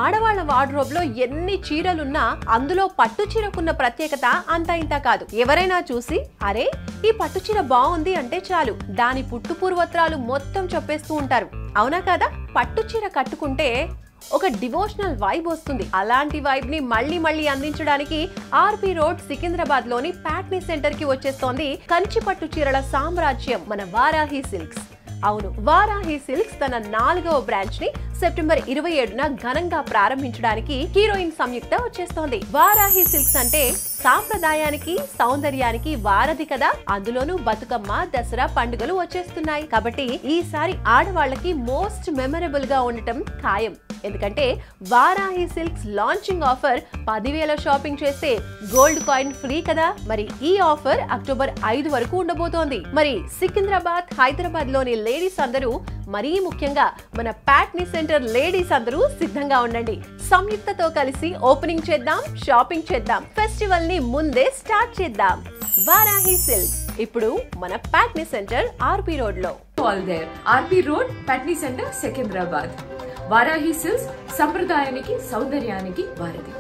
ఆడవాళ్ల wardrobe లో ఎన్ని చీరలున్నా అందులో పట్టు చీరకున్న ప్రత్యేకత అంత ఇంత కాదు. ఎవరైనా చూసి అరే ఈ పట్టు చీర బాగుంది అంటే చాలు దాని పుట్టు పూర్వత్రాలు మొత్తం చెప్పేస్తూ ఉంటారు. అవునా కదా? పట్టు చీర కట్టుకుంటే ఒక డివోషనల్ వైబ్ వస్తుంది. అలాంటి వైబ్ ని మళ్ళీ అందించడానికి ఆర్పి రోడ్ సికింద్రాబాద్ లోని ప్యాట్నీ సెంటర్ కి వచ్చేస్తోంది కంచి పట్టు చీరల సామ్రాజ్యం మన వారాహి సిల్క్స్. అవును, వారాహి సిల్క్స్ తన 4వ బ్రాంచ్ ని సెప్టెంబర్ 27న ఘనంగా ప్రారంభించడానికి హీరోయిన్ సంయుక్త వచ్చేస్తోంది. వారాహి సిల్క్స్ అంటే సాంప్రదాయానికి సౌందర్యానికి వారధి కదా. అందులోనూ బతుకమ్మ దసరా పండుగలు వచ్చేస్తున్నాయి కాబట్టి ఈసారి ఆడవాళ్లకి మోస్ట్ మెమరబుల్ గా ఉండటం ఖాయం. ఎందుకంటే Varahi silks launching offer 10,000 shopping చేస్తే గోల్డ్ కాయిన్ ఫ్రీ కదా. మరి ఈ ఆఫర్ అక్టోబర్ 5 వరకు ఉండబోతోంది. మరి సికింద్రాబాద్ హైదరాబాద్ లోని లేడీస్ అందరూ, మరీ ముఖ్యంగా మన ప్యాట్నీ సెంటర్ లేడీస్ అందరూ సిద్ధంగా ఉండండి. సంయుక్తతో కలిసి ఓపెనింగ్ చేద్దాం, షాపింగ్ చేద్దాం, ఫెస్టివల్ ని ముందే స్టార్ట్ చేద్దాం. వారాహి సిల్క్స్ ఇప్పుడు మన ప్యాట్నీ సెంటర్ ఆర్పి రోడ్ లో. ఆర్పి road Patny centre Secunderabad. Varahi silks సంప్రదాయానికి సౌందర్యానికి వారధి.